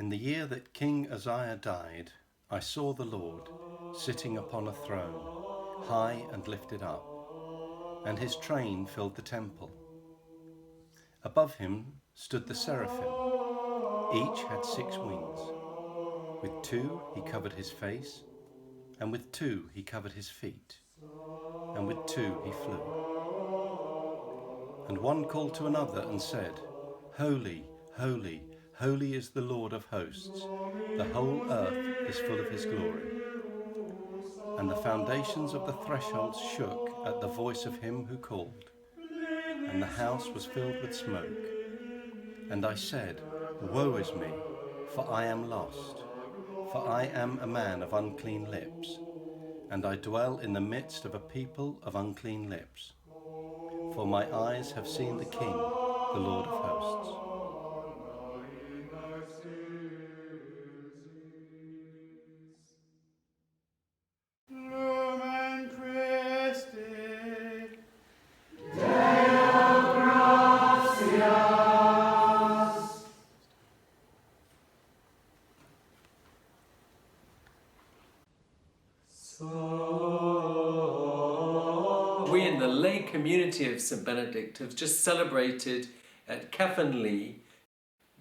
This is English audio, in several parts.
In the year that King Uzziah died, I saw the Lord sitting upon a throne, high and lifted up, and his train filled the temple. Above him stood the seraphim. Each had 6 wings. With 2 he covered his face, and with 2 he covered his feet, and with 2 he flew. And one called to another and said, Holy, holy, holy is the Lord of hosts. The whole earth is full of his glory. And the foundations of the thresholds shook at the voice of him who called, and the house was filled with smoke. And I said, Woe is me, for I am lost, for I am a man of unclean lips, and I dwell in the midst of a people of unclean lips. For my eyes have seen the King, the Lord of hosts. We in the lay community of St. Benedict have just celebrated at Cefn Lea,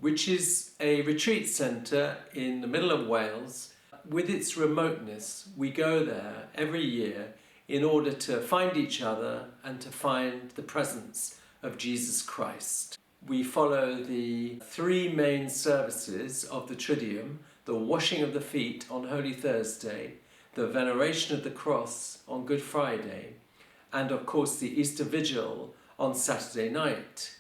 which is a retreat centre in the middle of Wales. With its remoteness, we go there every year in order to find each other and to find the presence of Jesus Christ. We follow the 3 main services of the Triduum: the washing of the feet on Holy Thursday, the veneration of the cross on Good Friday, and of course the Easter Vigil on Saturday night.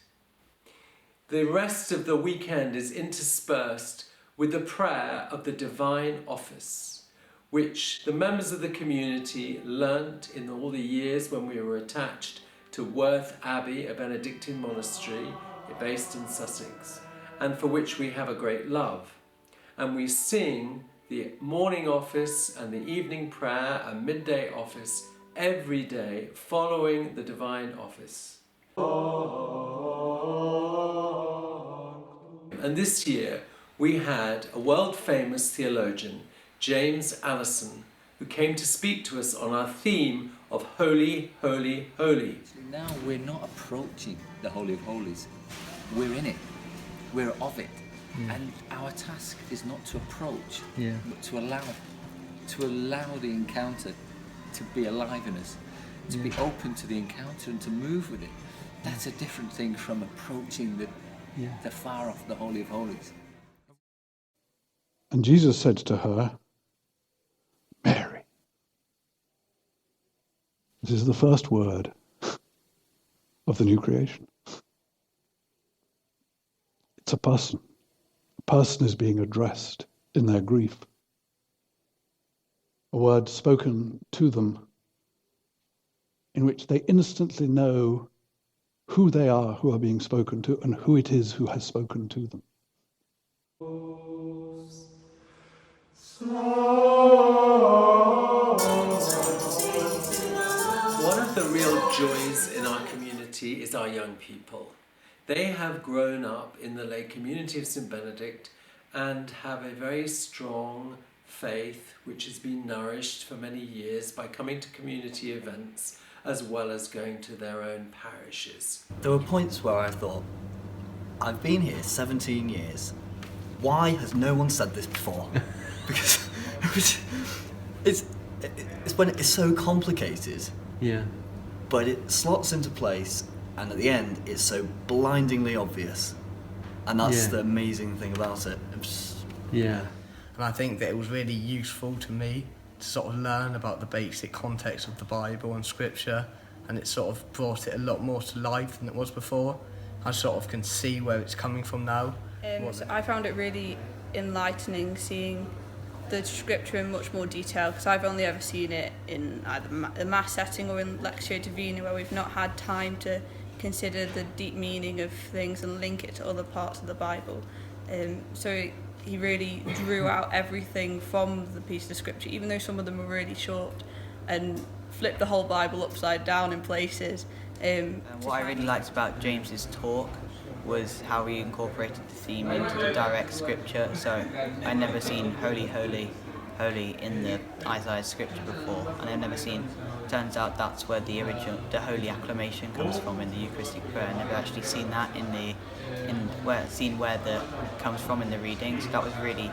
The rest of the weekend is interspersed with the prayer of the Divine Office, which the members of the community learnt in all the years when we were attached to Worth Abbey, a Benedictine monastery based in Sussex, and for which we have a great love. And we sing the morning office and the evening prayer and midday office every day following the Divine Office. And this year we had a world-famous theologian, James Alison, who came to speak to us on our theme of Holy, Holy, Holy. Now we're not approaching the Holy of Holies, we're in it, we're of it. And our task is not to approach, but to allow the encounter to be alive in us, to be open to the encounter and to move with it. That's a different thing from approaching the far off the Holy of Holies. And Jesus said to her, Mary. This is the first word of the new creation. It's a person. A person is being addressed in their grief. A word spoken to them in which they instantly know who they are who are being spoken to and who it is who has spoken to them. One of the real joys in our community is our young people. They have grown up in the lay community of St. Benedict and have a very strong faith which has been nourished for many years by coming to community events as well as going to their own parishes. There were points where I thought, I've been here 17 years, why has no one said this before? Because it's when it's so complicated, but it slots into place, and at the end it's so blindingly obvious, and that's the amazing thing about it. And I think that it was really useful to me to sort of learn about the basic context of the Bible and Scripture, and it sort of brought it a lot more to life than it was before. I sort of can see where it's coming from now. So I found it really enlightening seeing the Scripture in much more detail, because I've only ever seen it in either a mass setting or in Lectio Divina, where we've not had time to consider the deep meaning of things and link it to other parts of the Bible. So he really drew out everything from the piece of Scripture, even though some of them were really short, and flipped the whole Bible upside down in places. And what I really liked about James's talk was how he incorporated the theme into the direct scripture. So I'd never seen holy, holy, holy in the Isaiah scripture before, and I've never seen, turns out that's where the holy acclamation comes from in the Eucharistic prayer. I've never actually seen that where the comes from in the reading, so that was really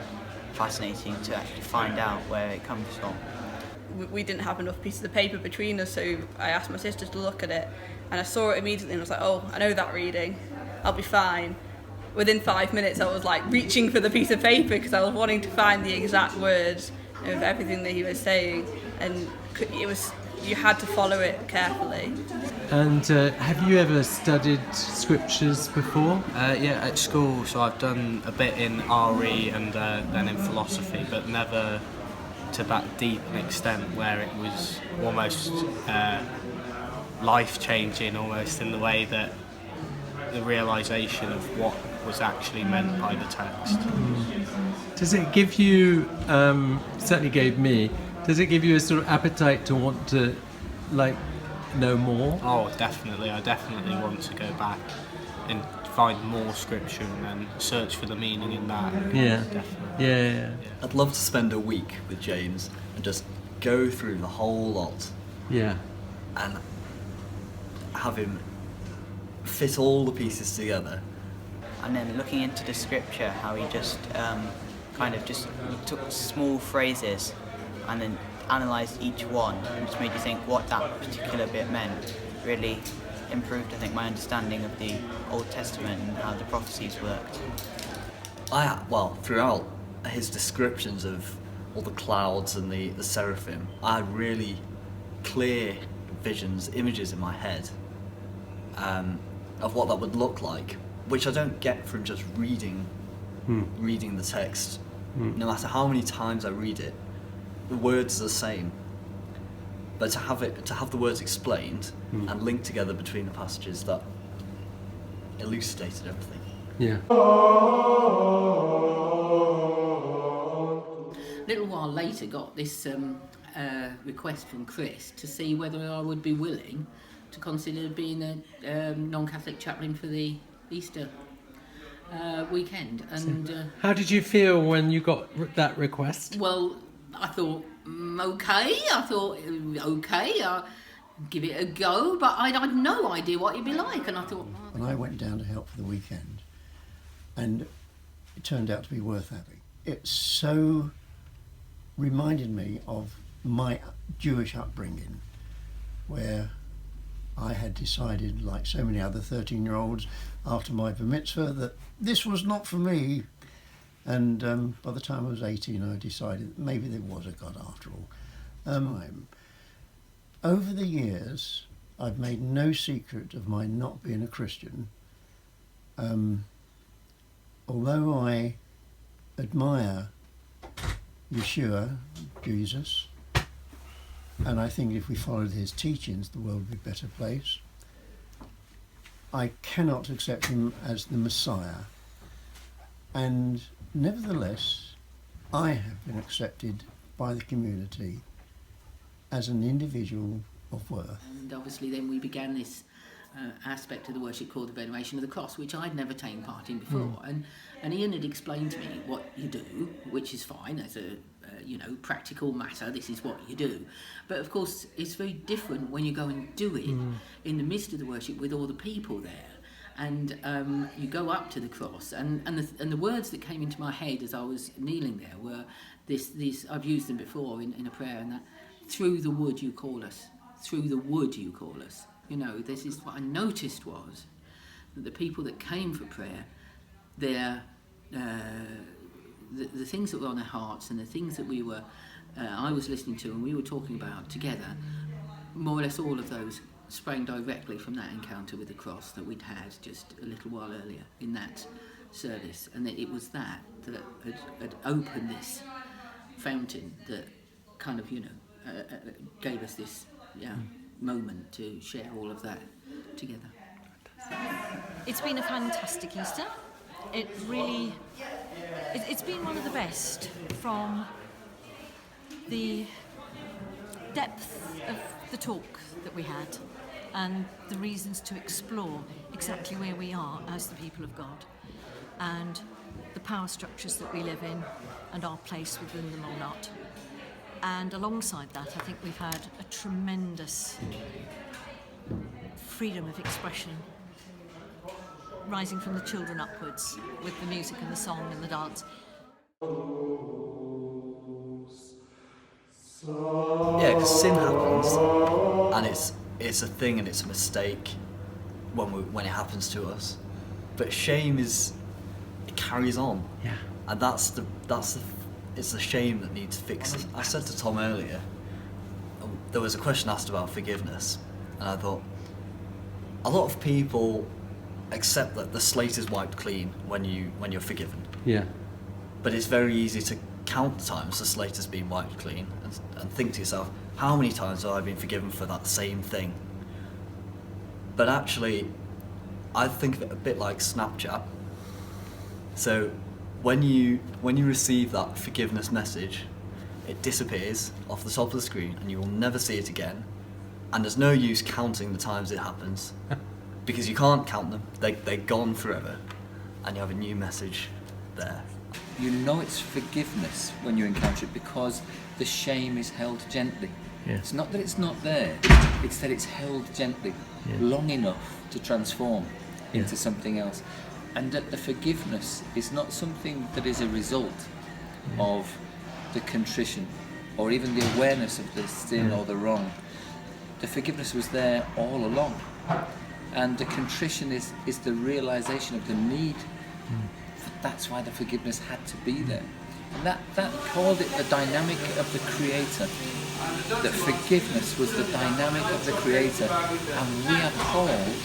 fascinating to actually find out where it comes from. We didn't have enough pieces of paper between us, so I asked my sister to look at it, and I saw it immediately and I was like, oh, I know that reading, I'll be fine. Within 5 minutes I was like reaching for the piece of paper because I was wanting to find the exact words of everything that he was saying, and you had to follow it carefully. And have you ever studied scriptures before? Yeah, at school, so I've done a bit in RE and then in philosophy, but never to that deep an extent where it was almost life-changing, almost in the way that the realisation of what was actually meant by the text. Does it give you, certainly gave me, does it give you a sort of appetite to want to know more? Oh, definitely. I definitely want to go back and find more scripture and then search for the meaning in that. Yeah. Definitely. Yeah. I'd love to spend a week with James and just go through the whole lot. Yeah. And have him fit all the pieces together. And then looking into the scripture, how he just took small phrases and then analysed each one, and just made you think what that particular bit meant. Really improved, I think, my understanding of the Old Testament and how the prophecies worked. Throughout his descriptions of all the clouds and the seraphim, I had really clear visions, images in my head of what that would look like, which I don't get from just reading the text. No matter how many times I read it, the words are the same. But to have the words explained and linked together between the passages, that elucidated everything. Yeah. A little while later, got this request from Chris to see whether I would be willing to consider being a non-Catholic chaplain for the Easter weekend. And how did you feel when you got that request? Well, I thought, okay, I'll give it a go, but I had no idea what it'd be like, and I thought... And I went down to help for the weekend, and it turned out to be worth having. It so reminded me of my Jewish upbringing, where I had decided, like so many other 13-year-olds, after my bar mitzvah, that this was not for me. And by the time I was 18, I decided that maybe there was a God after all. Over the years, I've made no secret of my not being a Christian. Although I admire Yeshua, Jesus, and I think if we followed his teachings, the world would be a better place, I cannot accept him as the Messiah. And nevertheless, I have been accepted by the community as an individual of worth. And obviously then we began this aspect of the worship called the Veneration of the Cross, which I'd never taken part in before. And Ian had explained to me what you do, which is fine as a practical matter. This is what you do. But of course, it's very different when you go and do it in the midst of the worship with all the people there. And you go up to the cross, and the words that came into my head as I was kneeling there were this I've used them before in a prayer, and that through the wood you call us, through the wood you call us. This is what I noticed was that the people that came for prayer, their the things that were on their hearts and the things that I was listening to and we were talking about together, more or less all of those sprang directly from that encounter with the cross that we'd had just a little while earlier in that service, and that it was that had opened this fountain that kind of gave us this moment to share all of that together. It's been a fantastic Easter. It's been one of the best, from the depth of the talk that we had and the reasons to explore. exactly where we are as the people of God, and the power structures that we live in and our place within them or not. And alongside that, I think we've had a tremendous freedom of expression rising from the children upwards, with the music and the song and the dance. Yeah, because sin happens, and it's a thing and it's a mistake when it happens to us. But shame it carries on. Yeah. And it's the shame that needs fixing. I said to Tom earlier, there was a question asked about forgiveness, and I thought a lot of people accept that the slate is wiped clean when you're forgiven. Yeah. But it's very easy to count the times the slate has been wiped clean and think to yourself, how many times have I been forgiven for that same thing? But actually, I think of it a bit like Snapchat. So when you receive that forgiveness message, it disappears off the top of the screen and you will never see it again. And there's no use counting the times it happens because you can't count them. They're gone forever, and you have a new message there. You know it's forgiveness when you encounter it because the shame is held gently. Yeah. It's not that it's not there, it's that it's held gently, long enough to transform into something else. And that the forgiveness is not something that is a result of the contrition or even the awareness of the sin or the wrong. The forgiveness was there all along. And the contrition is the realization of the need. That's why the forgiveness had to be there. And that called it the dynamic of the Creator. That forgiveness was the dynamic of the Creator. And we are called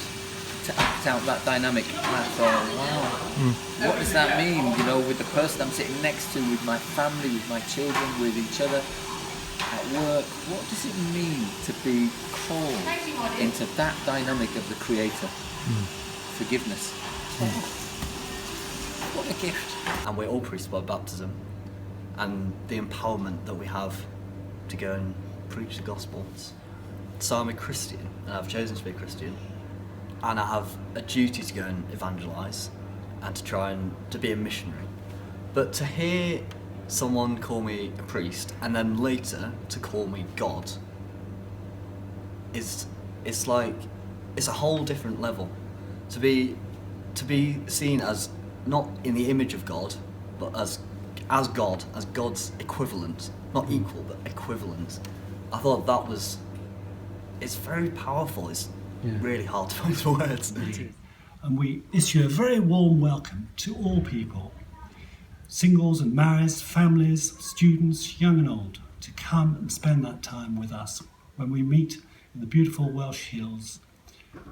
to act out that dynamic. And I thought, wow, what does that mean? You know, with the person I'm sitting next to, with my family, with my children, with each other, at work, what does it mean to be called into that dynamic of the Creator? Forgiveness. What a gift. And we're all priests by baptism, and the empowerment that we have to go and preach the gospel. So I'm a Christian, and I've chosen to be a Christian, and I have a duty to go and evangelise and to try and to be a missionary. But to hear someone call me a priest and then later to call me God it's a whole different level. To be seen as not in the image of God, but as God, as God's equivalent, not equal, but equivalent. I thought it's very powerful. It's really hard to put into words. And we issue a very warm welcome to all people, singles and marrieds, families, students, young and old, to come and spend that time with us when we meet in the beautiful Welsh hills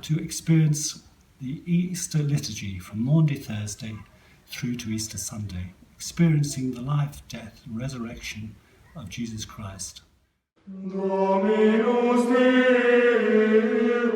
to experience the Easter liturgy from Maundy Thursday through to Easter Sunday, experiencing the life, death and resurrection of Jesus Christ. Dominus Deus,